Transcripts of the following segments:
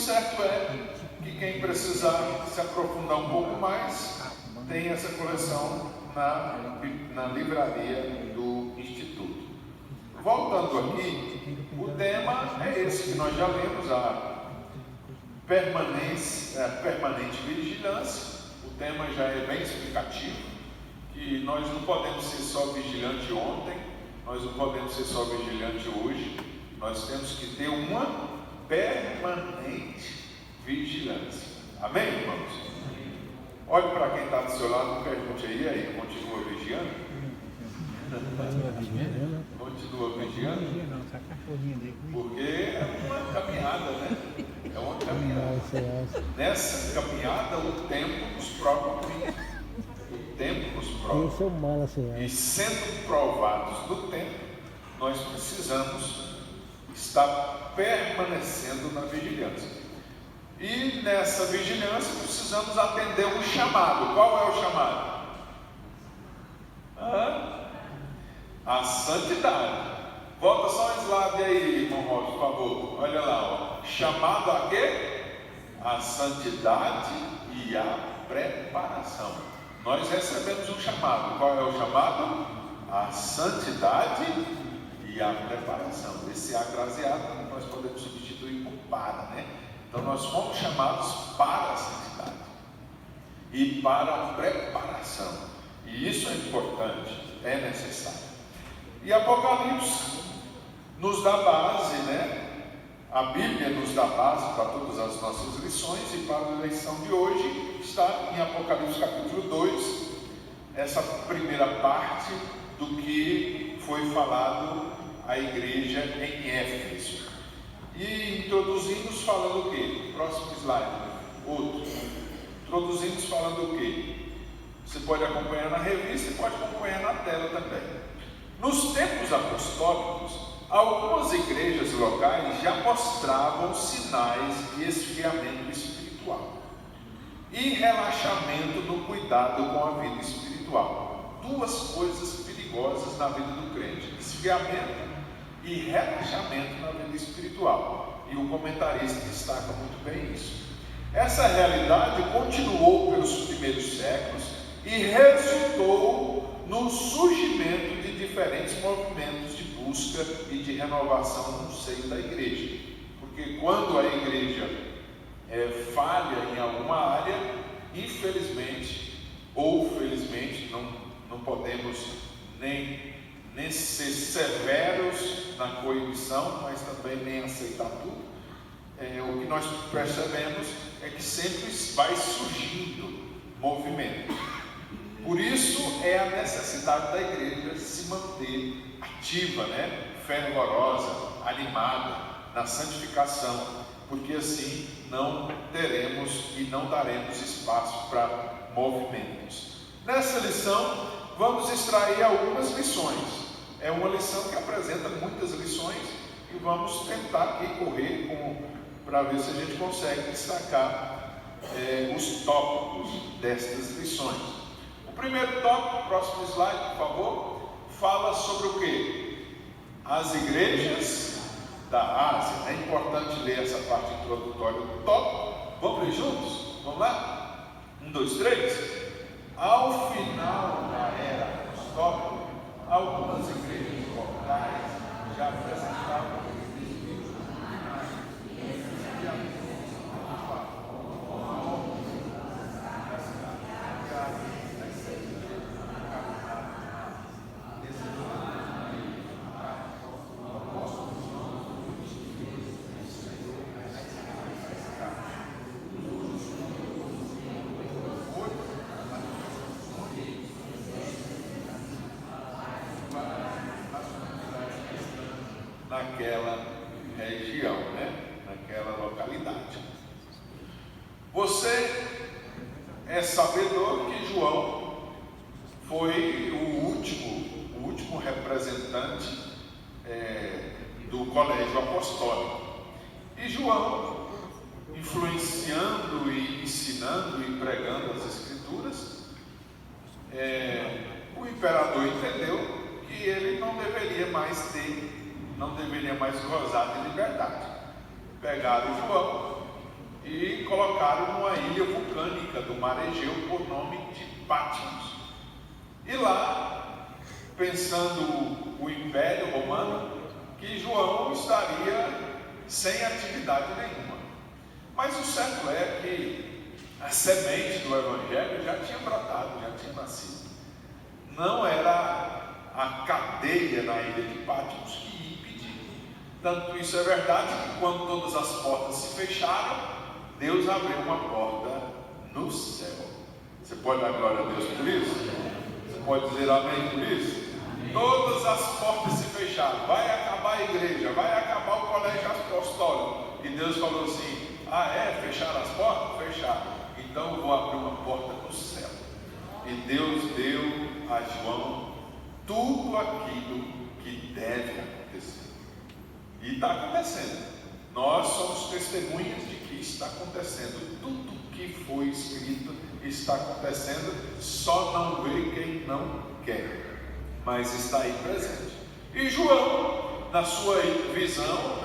certo é que quem precisar se aprofundar um pouco mais, tem essa coleção na livraria do Instituto. Voltando aqui, o tema é esse que nós já lemos, a permanente vigilância. O tema já é bem explicativo, que nós não podemos ser só vigilante ontem, nós não podemos ser só vigilante hoje, nós temos que ter uma permanente vigilância. Amém, irmãos? Olhe para quem está do seu lado e pergunte aí, continua vigiando? Continua vigiando? Porque é uma caminhada, né? É uma caminhada. Nessa caminhada, o tempo nos prova muito. O tempo nos prova. E sendo provados no tempo, nós precisamos estar permanecendo na vigilância. E nessa vigilância precisamos atender um chamado. Qual é o chamado? A santidade. Volta só um slide aí, irmão Rob, por favor. Olha lá, ó. Chamado a quê? A santidade e a preparação. Nós recebemos um chamado. Qual é o chamado? A santidade e a preparação. Esse agraciado nós podemos substituir por para, né? Então nós fomos chamados para a santidade e para a preparação. E isso é importante, é necessário. E Apocalipse nos dá base, né? A Bíblia nos dá base para todas as nossas lições, e para a lição de hoje está em Apocalipse capítulo 2, essa primeira parte do que foi falado à igreja em Éfeso. E introduzimos falando o quê? Próximo slide. Outro. Introduzimos falando o quê? Você pode acompanhar na revista e pode acompanhar na tela também. Nos tempos apostólicos, algumas igrejas locais já mostravam sinais de esfriamento espiritual e relaxamento no cuidado com a vida espiritual. Duas coisas perigosas na vida do crente: esfriamento e relaxamento na vida espiritual. E o comentarista destaca muito bem isso. Essa realidade continuou pelos primeiros séculos e resultou no surgimento de diferentes movimentos de busca e de renovação no seio da igreja. Porque quando a igreja falha em alguma área, infelizmente ou felizmente, não podemos nem ser severos na coibição, mas também nem aceitar tudo. O que nós percebemos é que sempre vai surgindo movimento. Por isso é a necessidade da igreja se manter ativa, né? Fervorosa, animada na santificação, porque assim não teremos e não daremos espaço para movimentos. Nessa lição vamos extrair algumas lições. É uma lição que apresenta muitas lições e vamos tentar aqui correr para ver se a gente consegue destacar os tópicos destas lições. O primeiro tópico, próximo slide, por favor, fala sobre o quê? As igrejas da Ásia. É importante ler essa parte introdutória do tópico. Vamos ler juntos? Vamos lá? 1, 2, 3. Ao final da era apostólica, algumas igrejas locais já apresentavam naquela região, né? Naquela localidade. Você é sabedor que João foi o último representante do colégio apostólico. E João, influenciando e ensinando e pregando as escrituras, o imperador entendeu que ele não deveria mais gozar de liberdade. Pegaram João e colocaram numa ilha vulcânica do mar Egeu por nome de Patmos. E lá, pensando o Império Romano, que João estaria sem atividade nenhuma. Mas o certo é que a semente do Evangelho já tinha brotado, já tinha nascido. Não era a cadeia na ilha de Patmos que ia impedir. Tanto isso é verdade que quando todas as portas se fecharam, Deus abriu uma porta no céu. Você pode dar glória a Deus por isso? Você pode dizer amém por isso? Todas as portas se fecharam. Vai acabar a igreja, vai acabar o colégio apostólico. E Deus falou assim: fecharam as portas? Fecharam. Então eu vou abrir uma porta no céu. E Deus deu a João tudo aquilo que deve acontecer. E está acontecendo. Nós somos testemunhas de que está acontecendo. Tudo que foi escrito está acontecendo. Só não vê quem não quer, mas está aí presente. E João, na sua visão,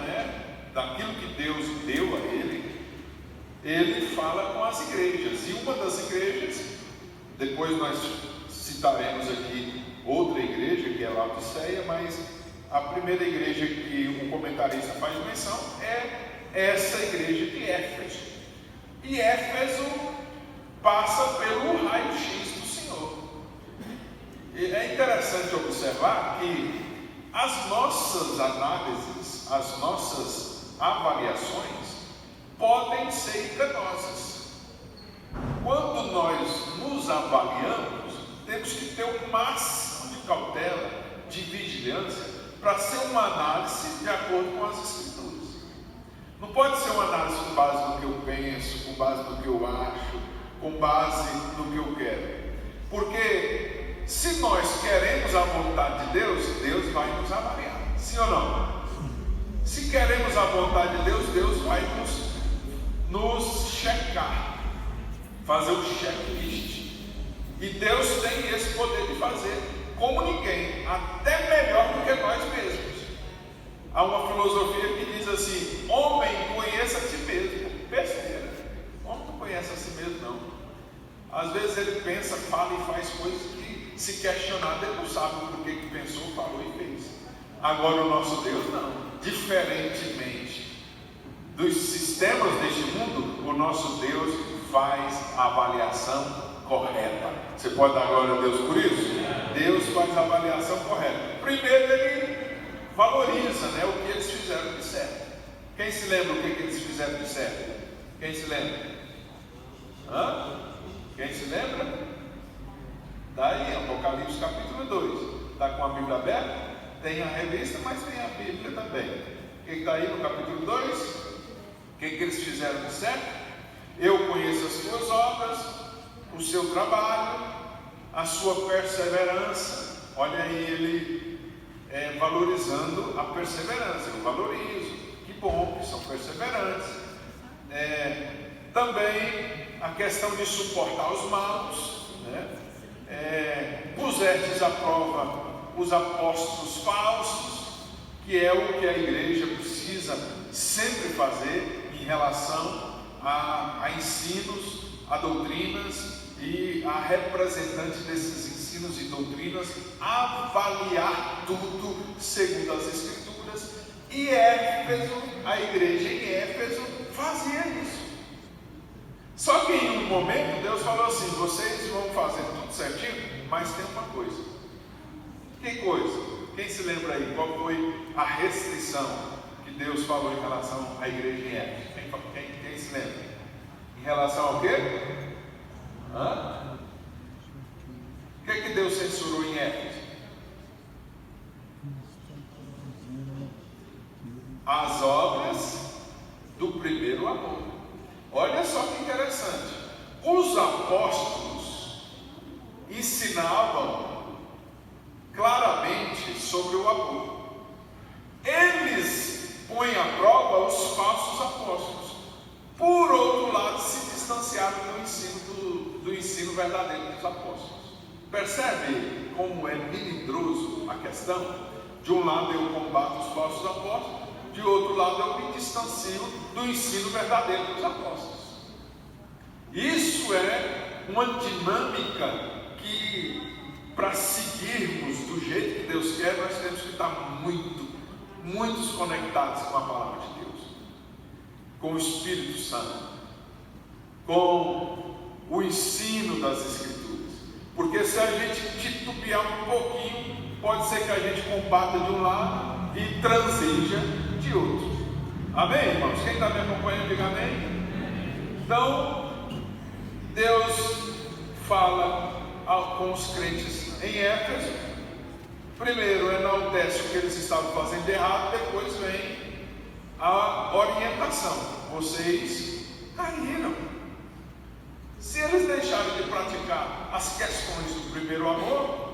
daquilo que Deus deu a ele fala com as igrejas. E uma das igrejas, depois nós citaremos aqui outra igreja, que é Laodiceia, mas a primeira igreja que um comentarista faz menção é essa igreja de Éfeso. E Éfeso passa pelo raio-x do Senhor. E é interessante observar que as nossas análises, as nossas avaliações podem ser enganosas. Quando nós nos avaliamos, temos que ter o máximo de cautela, de vigilância, para ser uma análise de acordo com as Escrituras. Não pode ser uma análise com base no que eu penso, com base no que eu acho, com base no que eu quero. Porque se nós queremos a vontade de Deus, Deus vai nos avaliar. Sim ou não? Se queremos a vontade de Deus, Deus vai nos checar, fazer o checklist. E Deus tem esse poder de fazer como ninguém, até melhor do que nós mesmos. Há uma filosofia que diz assim: homem, conheça a si mesmo. Besteira. Homem não conhece a si mesmo, não. Às vezes ele pensa, fala e faz coisas que, se questionar, ele não sabe por que pensou, falou e fez. Agora o nosso Deus não. Diferentemente dos sistemas deste mundo, o nosso Deus faz a avaliação correta. Você pode dar glória a Deus por isso? Deus faz a avaliação correta. Primeiro ele valoriza, o que eles fizeram de certo. Quem se lembra o que eles fizeram de certo? Quem se lembra? Quem se lembra? Está aí, Apocalipse capítulo 2. Está com a Bíblia aberta? Tem a revista, mas tem a Bíblia também. O que está aí no capítulo 2? O que eles fizeram de certo? Eu conheço as tuas obras, o seu trabalho, a sua perseverança. Olha aí ele valorizando a perseverança. Eu valorizo. Que bom que são perseverantes. Também a questão de suportar os maus. Pusestes à prova os apóstolos falsos, que é o que a igreja precisa sempre fazer em relação a ensinos, a doutrinas e a representantes desses ensinos e doutrinas, avaliar tudo segundo as Escrituras. E Éfeso, a igreja em Éfeso, fazia isso. Só que em um momento Deus falou assim: vocês vão fazer tudo certinho, mas tem uma coisa. Que coisa? Quem se lembra aí? Qual foi a restrição que Deus falou em relação à igreja em Éfeso? Quem se lembra? Em relação ao quê? O que Deus censurou em Éfeso? As obras do primeiro amor. Olha só que interessante. Os apóstolos ensinavam claramente sobre o amor. Eles põem à prova os falsos apóstolos. Por outro lado, se distanciaram do ensino verdadeiro dos apóstolos. Percebe como é melindroso a questão? De um lado eu combato os falsos apóstolos, de outro lado eu me distancio do ensino verdadeiro dos apóstolos. Isso é uma dinâmica que, para seguirmos do jeito que Deus quer, nós temos que estar muitos conectados com a palavra de Deus, com o Espírito Santo, com o ensino das Escrituras. Porque se a gente titubear um pouquinho, pode ser que a gente combata de um lado e transija de outro. Amém, irmãos? Quem está me acompanhando, diga amém. Então, Deus fala com os crentes em Éfeso. Primeiro enaltece o que eles estavam fazendo de errado, depois vem a orientação. Vocês caíram. Se eles deixaram de praticar as questões do primeiro amor,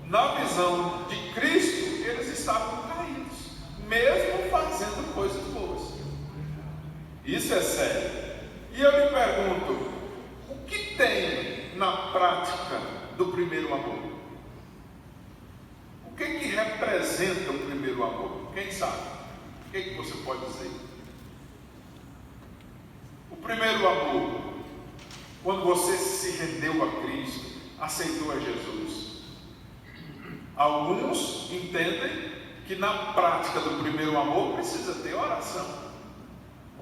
na visão de Cristo, eles estavam caídos, mesmo fazendo coisas boas. Isso é sério. E eu lhe pergunto, o que tem na prática do primeiro amor? O que representa o primeiro amor? Quem sabe? O que você pode dizer? O primeiro amor, quando você se rendeu a Cristo, aceitou a Jesus. Alguns entendem que na prática do primeiro amor precisa ter oração.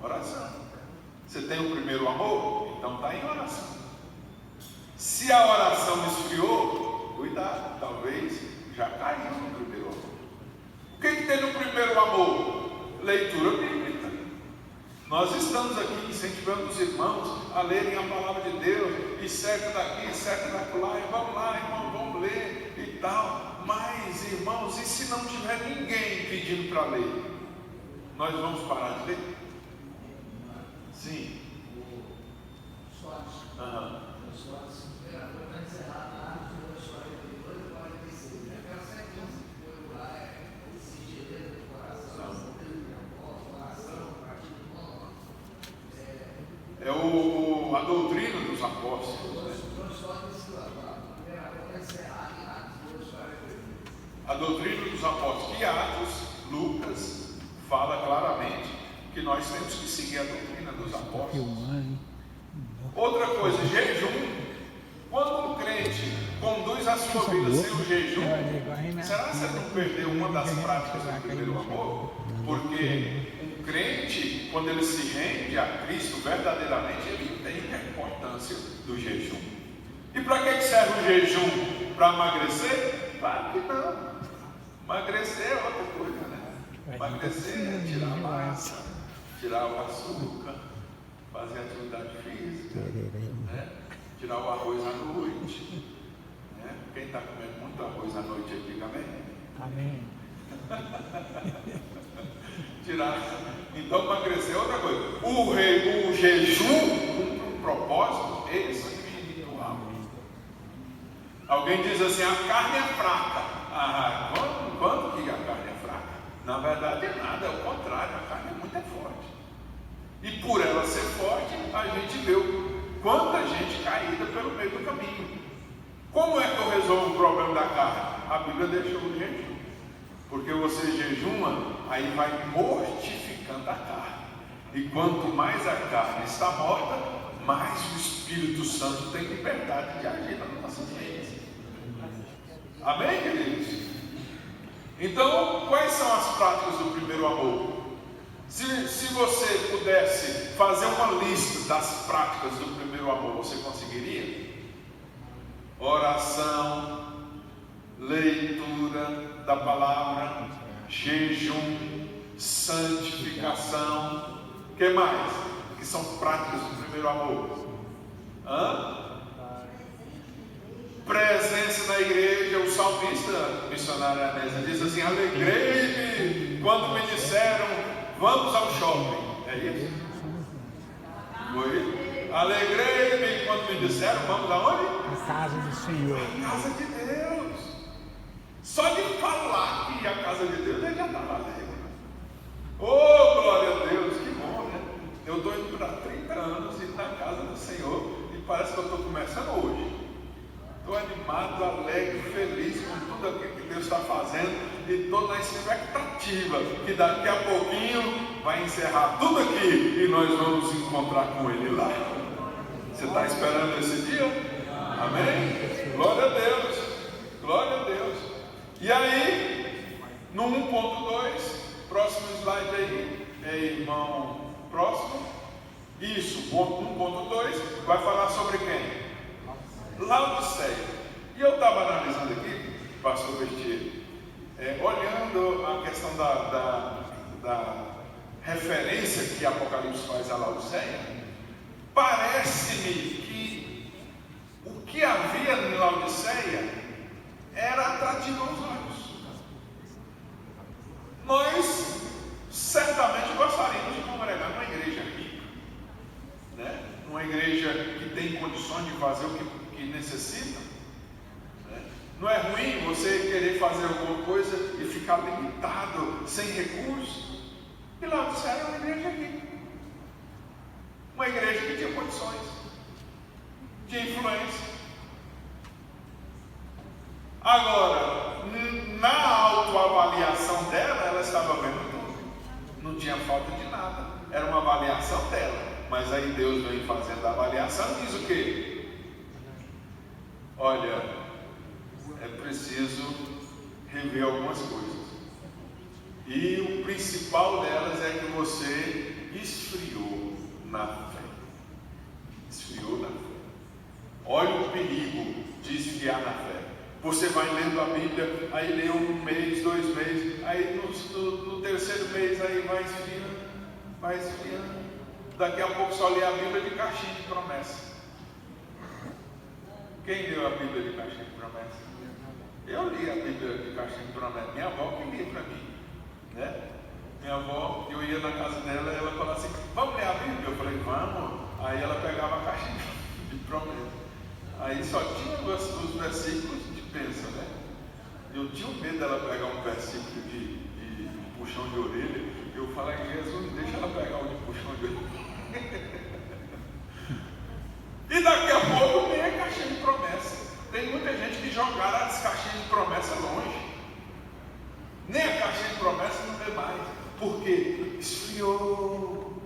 Oração. Você tem o primeiro amor? Então está em oração. Se a oração esfriou, cuidado, talvez já caiu no primeiro amor. O que tem no primeiro amor? Leitura bíblica. Nós estamos aqui incentivando os irmãos a lerem a palavra de Deus, e certo daqui, certo daquela, e vamos lá, irmão, vamos ler e tal. Mas, irmãos, e se não tiver ninguém pedindo para ler? Nós vamos parar de ler? Sim. Aham. É a doutrina dos apóstolos, né? A doutrina dos apóstolos, que Atos, Lucas, fala claramente que nós temos que seguir a doutrina dos apóstolos. Outra coisa, jejum. Quando um crente conduz a sua vida sem o jejum, será que você não perdeu uma das práticas do primeiro amor? Porque um crente, quando ele se rende a Cristo verdadeiramente, ele entende a importância do jejum. E para que serve o jejum? Para emagrecer? Claro que não. Emagrecer é outra coisa, né? Emagrecer é tirar a massa, tirar o açúcar, fazer atividade física, né? Tirar o arroz à noite, né? Quem está comendo muito arroz à noite aqui, diga amém? Amém. Tirar. Então, emagrecer é outra coisa. O jejum cumpre um propósito espiritual. Alguém diz assim: a carne é fraca. Quando que a carne é fraca? Na verdade é nada, é o contrário, a carne é muito forte. E por ela ser forte, a gente vê quanta gente caída pelo meio do caminho. Como é que eu resolvo o problema da carne? A Bíblia deixou o jejum. Porque você jejuma, aí vai mortificando a carne. E quanto mais a carne está morta, mais o Espírito Santo tem liberdade de agir nas nossas vidas. Amém, queridos? Então, quais são as práticas do primeiro amor? Se você pudesse fazer uma lista das práticas do primeiro amor, você conseguiria? Oração, leitura da palavra, jejum, santificação. O que mais? Que são práticas do primeiro amor? Presença na igreja. O salmista, missionário Anésia, diz assim: alegrei-me quando me disseram vamos ao shopping. É isso? Foi? Alegrei-me quando me disseram vamos aonde? A casa do Senhor. A casa de Deus. Só de falar que a casa de Deus, ele já estava alegre. Oh, glória a Deus, que bom, né? Eu estou indo para 30 anos indo na casa do Senhor e parece que eu estou começando hoje. Estou animado, alegre, feliz com tudo aquilo que Deus está fazendo e estou na expectativa expectativa que daqui a pouquinho vai encerrar tudo aqui e nós vamos encontrar com Ele lá. Você está esperando esse dia? Amém? Glória a Deus, glória a Deus. E aí, no 1.2, próximo slide aí, irmão, próximo. Isso, 1.2 vai falar sobre quem? Laodiceia. E eu estava analisando aqui, pastor Bertier, olhando a questão da referência que Apocalipse faz a Laodiceia, parece-me que o que havia em Laodiceia era atrativo aos olhos. Nós certamente gostaríamos de congregar numa igreja rica, né? Numa igreja que tem condições de fazer o que necessita. Né? Não é ruim você querer fazer alguma coisa e ficar limitado, sem recursos. E Laodiceia era uma igreja rica, uma igreja que tinha condições, tinha influência. Agora, na autoavaliação dela, ela estava vendo tudo, não tinha falta de nada, era uma avaliação dela. Mas aí Deus vem fazendo a avaliação e diz o quê? Olha, é preciso rever algumas coisas. E o principal delas é que você esfriou na fé. Esfriou na fé. Olha o perigo de esfriar na fé. Você vai lendo a Bíblia, aí lê 1 mês, 2 meses, aí no terceiro mês aí vai esfriando, vai esfriando. Daqui a pouco só lê a Bíblia de caixinha de promessa. Quem leu a Bíblia de caixinha de promessa? Eu li a Bíblia de caixinha de promessa. Minha avó que lia para mim, né? Minha avó, eu ia na casa dela e ela falava assim, vamos ler a Bíblia? Eu falei, vamos. Aí ela pegava a caixinha de promessa. Aí só tinha os versículos de bênção, né? Eu tinha medo dela pegar um versículo de puxão de orelha. Eu falei, Jesus, deixa ela pegar um de puxão de orelha. E daqui a pouco nem a caixinha de promessa. Tem muita gente que jogaram as caixinhas de promessa longe. Nem a caixinha de promessa não vê mais. Por quê? Esfriou.